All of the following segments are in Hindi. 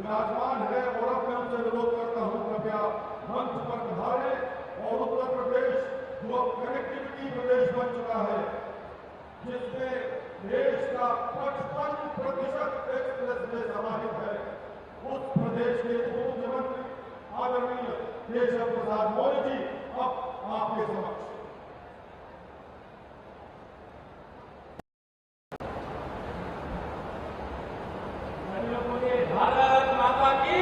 विराजमान है और अब मैं उनसे अनुरोध करता हूं कृपया मंच पर पधारे और उत्तर प्रदेश जो अब कनेक्टिविटी प्रदेश बन चुका है, जिसमें देश का 55% एक्सप्रेस वे समाहित है, उस प्रदेश के उप मुख्यमंत्री आदरणीय केशव प्रसाद मौर्य जी अब आपके समक्ष। भारत माता की।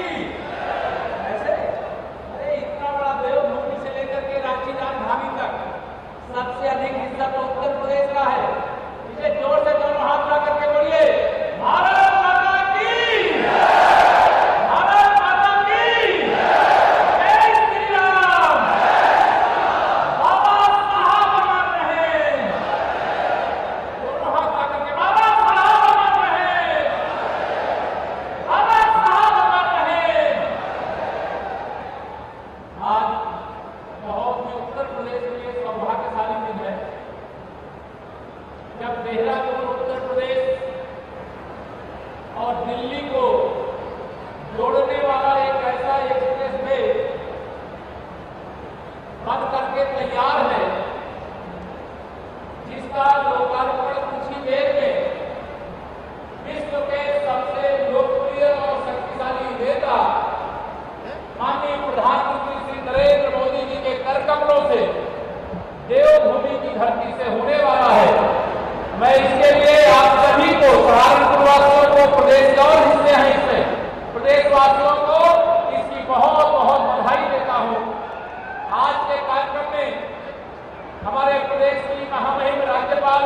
ऐसे अरे इतना बड़ा देवभूमि से लेकर के रांची राजधानी तक सबसे अधिक हिस्सा तो उत्तर प्रदेश का है। इसे जोर से दोनों हाथ उठा करके बोलिए भारत माता की, भारत माता की, जय श्री राम, बाबा साहब अमर रहे। दोनों हाथ उठा करके बाबा साहब अमर रहे, बाबा साहब अमर रहे। आज बहुत ही उत्तर प्रदेश के लिए सौभाग्यशाली दिन है जब देहरादून उत्तर प्रदेश और दिल्ली को जोड़ने वाला एक ऐसा एक्सप्रेस वे बन करके तैयार है जिसका लोकार्पण कुछ ही देर में विश्व के सबसे लोकप्रिय और शक्तिशाली नेता माननीय प्रधानमंत्री श्री नरेंद्र मोदी जी के कर कमलों से देवभूमि की धरती से होने वाला है। मैं इसके लिए आप सभी को, सहारनपुर वासियों को, प्रदेश के और हिस्से हैं इसमें, प्रदेशवासियों को इसकी बहुत बहुत बधाई देता हूं। आज के कार्यक्रम में हमारे प्रदेश की महामहिम राज्यपाल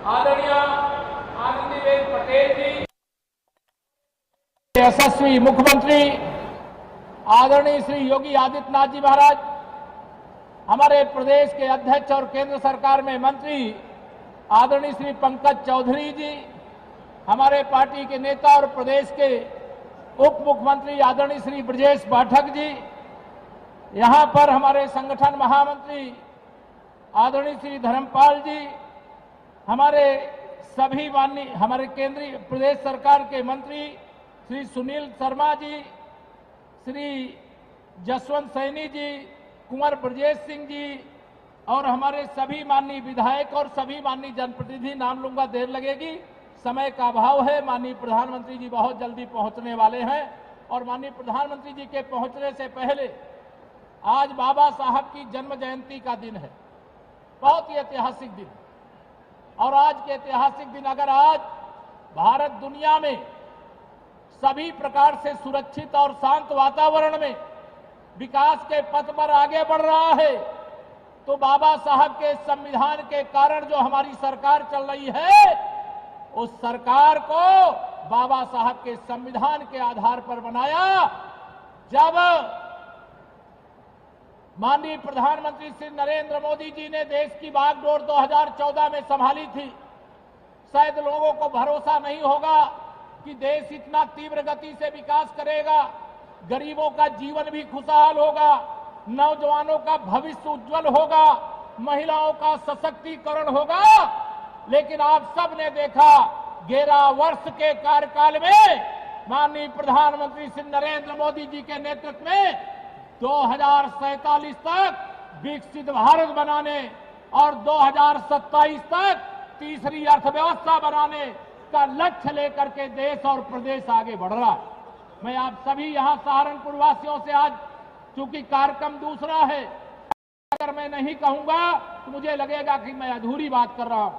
आदरणीय आनंदीबेन पटेल जी, यशस्वी मुख्यमंत्री आदरणीय श्री योगी आदित्यनाथ जी महाराज, हमारे प्रदेश के अध्यक्ष और केंद्र सरकार में मंत्री आदरणीय श्री पंकज चौधरी जी, हमारे पार्टी के नेता और प्रदेश के उप मुख्यमंत्री आदरणीय श्री ब्रजेश पाठक जी, यहां पर हमारे संगठन महामंत्री आदरणीय श्री धर्मपाल जी, हमारे सभी माननीय हमारे केंद्रीय प्रदेश सरकार के मंत्री श्री सुनील शर्मा जी, श्री जसवंत सैनी जी, कुंवर ब्रजेश सिंह जी और हमारे सभी माननीय विधायक और सभी माननीय जनप्रतिनिधि, नाम लूंगा देर लगेगी, समय का अभाव है। माननीय प्रधानमंत्री जी बहुत जल्दी पहुंचने वाले हैं और माननीय प्रधानमंत्री जी के पहुंचने से पहले आज बाबा साहब की जन्म जयंती का दिन है, बहुत ही ऐतिहासिक दिन। और आज के ऐतिहासिक दिन अगर आज भारत दुनिया में सभी प्रकार से सुरक्षित और शांत वातावरण में विकास के पथ पर आगे बढ़ रहा है तो बाबा साहब के संविधान के कारण जो हमारी सरकार चल रही है, उस सरकार को बाबा साहब के संविधान के आधार पर बनाया। जब माननीय प्रधानमंत्री श्री नरेंद्र मोदी जी ने देश की बागडोर 2014 में संभाली थी, शायद लोगों को भरोसा नहीं होगा कि देश इतना तीव्र गति से विकास करेगा, गरीबों का जीवन भी खुशहाल होगा, नौजवानों का भविष्य उज्जवल होगा, महिलाओं का सशक्तिकरण होगा। लेकिन आप सब ने देखा 11 वर्ष के कार्यकाल में माननीय प्रधानमंत्री श्री नरेंद्र मोदी जी के नेतृत्व में 2047 तक विकसित भारत बनाने और 2027 तक तीसरी अर्थव्यवस्था बनाने का लक्ष्य लेकर के देश और प्रदेश आगे बढ़ रहा है। मैं आप सभी यहां सहारनपुर वासियों से आज, चूंकि कार्यक्रम दूसरा है, अगर मैं नहीं कहूंगा तो मुझे लगेगा कि मैं अधूरी बात कर रहा हूं।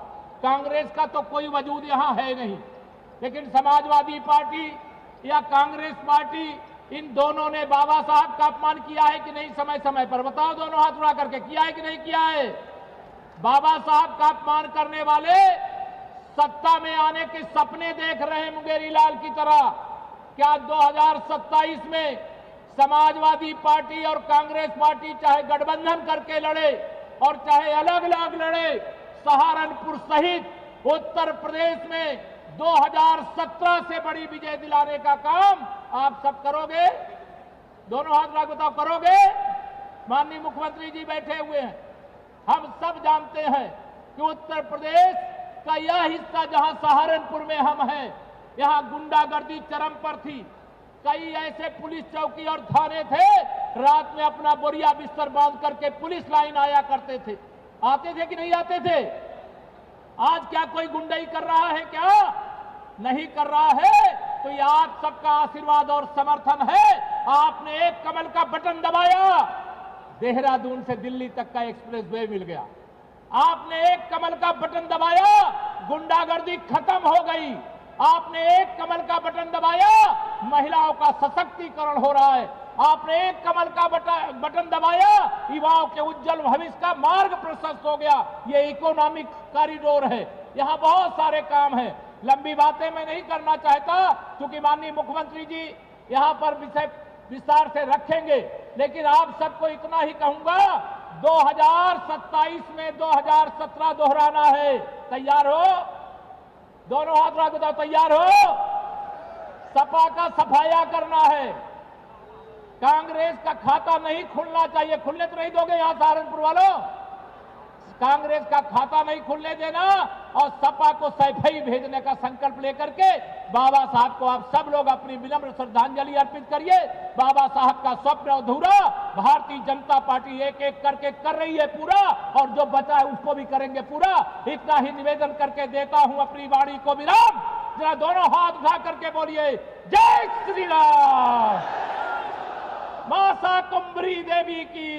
कांग्रेस का तो कोई वजूद यहां है नहीं, लेकिन समाजवादी पार्टी या कांग्रेस पार्टी, इन दोनों ने बाबा साहब का अपमान किया है कि नहीं? समय समय पर बताओ, दोनों हाथ उठा करके, किया है कि नहीं किया है? बाबा साहब का अपमान करने वाले सत्ता में आने के सपने देख रहे हैं मुंगेरी लाल की तरह। क्या 2027 में समाजवादी पार्टी और कांग्रेस पार्टी चाहे गठबंधन करके लड़े और चाहे अलग अलग लड़े, सहारनपुर सहित उत्तर प्रदेश में 2017 से बड़ी विजय दिलाने का काम आप सब करोगे? दोनों हाथ रख बताओ, करोगे? माननीय मुख्यमंत्री जी बैठे हुए हैं, हम सब जानते हैं कि उत्तर प्रदेश का यह हिस्सा जहां सहारनपुर में हम हैं, यहां गुंडागर्दी चरम पर थी, कई ऐसे पुलिस चौकी और थाने थे, रात में अपना बोरिया बिस्तर बांध करके पुलिस लाइन आया करते थे। आते थे कि नहीं आते थे? आज क्या कोई गुंडाई कर रहा है? क्या नहीं कर रहा है? तो ये आप सबका आशीर्वाद और समर्थन है। आपने एक कमल का बटन दबाया, देहरादून से दिल्ली तक का एक्सप्रेस वे मिल गया। आपने एक कमल का बटन दबाया, गुंडागर्दी खत्म हो गई। आपने एक कमल का बटन दबाया, महिलाओं का सशक्तिकरण हो रहा है। आपने एक कमल का बटन दबाया, युवाओं के उज्जवल भविष्य का मार्ग प्रशस्त हो गया। ये इकोनॉमिक कॉरिडोर है, यहां बहुत सारे काम हैं। लंबी बातें मैं नहीं करना चाहता क्योंकि माननीय मुख्यमंत्री जी यहां पर विषय विस्तार से रखेंगे, लेकिन आप सबको इतना ही कहूंगा, 2027 में 2017 दोहराना है। तैयार हो? दोनों हाथ रख दो, तैयार हो? सपा का सफाया करना है। कांग्रेस का खाता नहीं खुलना चाहिए। खुलने तो नहीं दोगे यहां सहारनपुर वालों? कांग्रेस का खाता नहीं खुलने देना और सपा को सैफई भेजने का संकल्प लेकर के बाबा साहब को आप सब लोग अपनी विनम्र श्रद्धांजलि अर्पित करिए। बाबा साहब का स्वप्न अधूरा भारतीय जनता पार्टी एक एक करके कर रही है पूरा, और जो बचा है उसको भी करेंगे पूरा। इतना ही निवेदन करके देता हूं अपनी वाणी को विराम। जरा दोनों हाथ उठा करके बोलिए जय श्री राम। मां शाकुंभरी देवी की।